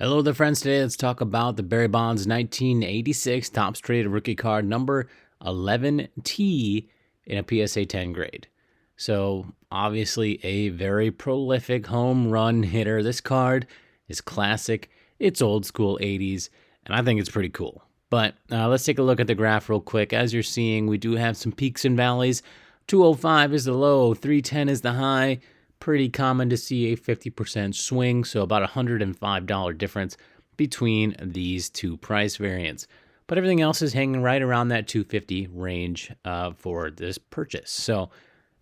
Hello there, friends. Today, let's talk about the Barry Bonds 1986 Topps Traded Rookie Card number 11T in a PSA 10 grade. So, obviously, a very prolific home run hitter. This card is classic. It's old school 80s, and I think it's pretty cool. But let's take a look at the graph real quick. As you're seeing, we do have some peaks and valleys. 205 is the low, 310 is the high. Pretty common to see a 50% swing, so about $105 difference between these two price variants. But everything else is hanging right around that $250 range for this purchase. So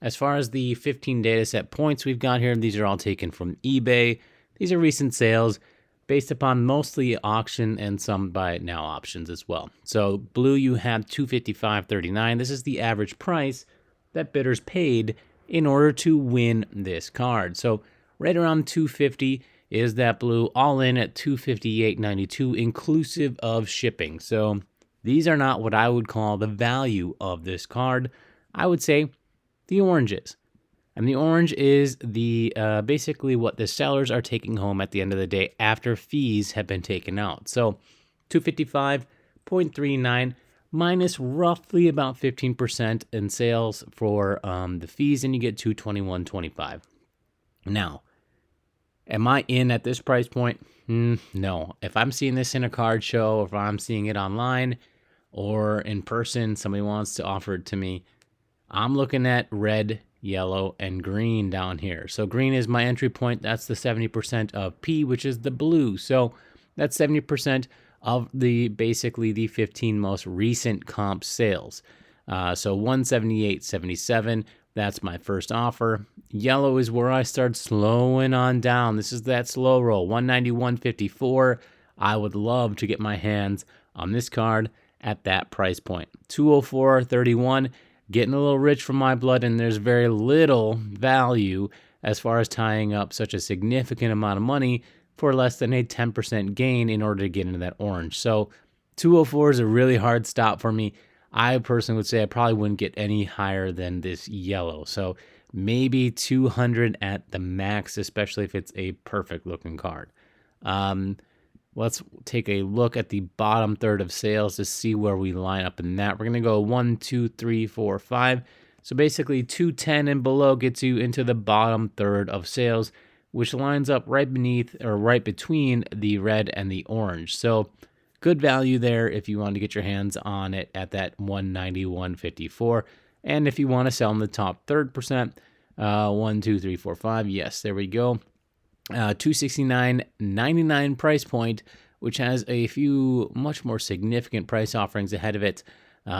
as far as the 15 data set points we've got here, these are all taken from eBay. These are recent sales based upon mostly auction and some buy it now options as well. So blue, you have $255.39. This is the average price that bidders paid in order to win this card. So right around $250 is that blue, all in at $258.92 inclusive of shipping. So these are not what I would call the value of this card. I would say the orange is. And the orange is the basically what the sellers are taking home at the end of the day after fees have been taken out. So $255.39 minus roughly about 15% in sales for the fees, and you get $221.25. Now, am I in at this price point? No. If I'm seeing this in a card show, if I'm seeing it online or in person, somebody wants to offer it to me, I'm looking at red, yellow, and green down here. So green is my entry point. That's the 70% of P, which is the blue. So that's 70% of the basically the 15 most recent comp sales. So 178.77, that's my first offer. Yellow is where I start slowing on down. This is that slow roll, 191.54. I would love to get my hands on this card at that price point. 204.31, getting a little rich from my blood, and there's very little value as far as tying up such a significant amount of money for less than a 10% gain in order to get into that orange. So 204 is a really hard stop for me. I personally would say I probably wouldn't get any higher than this yellow. So maybe 200 at the max, especially if it's a perfect looking card. Let's take a look at the bottom third of sales to see where we line up in that. We're going to go 1, 2, 3, 4, 5. So basically 210 and below gets you into the bottom third of sales, which lines up right beneath or right between the red and the orange. So good value there if you want to get your hands on it at that 191.54. And if you want to sell in the top 3%, 1, 2, 3, 4, 5. Yes, there we go. 269.99 price point, which has a few much more significant price offerings ahead of it.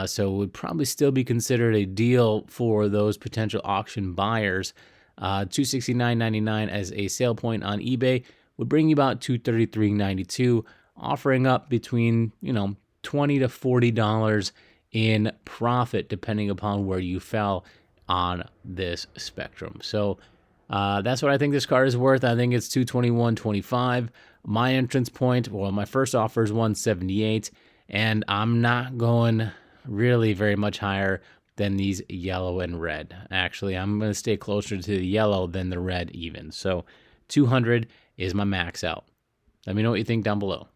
So would probably still be considered a deal for those potential auction buyers. $269.99 as a sale point on eBay would bring you about $233.92, offering up between $20 to $40 in profit depending upon where you fell on this spectrum. So that's what I think this card is worth. I think it's $221.25. My entrance point, well, my first offer is $178, and I'm not going really very much higher than these yellow and red. Actually, I'm going to stay closer to the yellow than the red even. So 200 is my max out. Let me know what you think down below.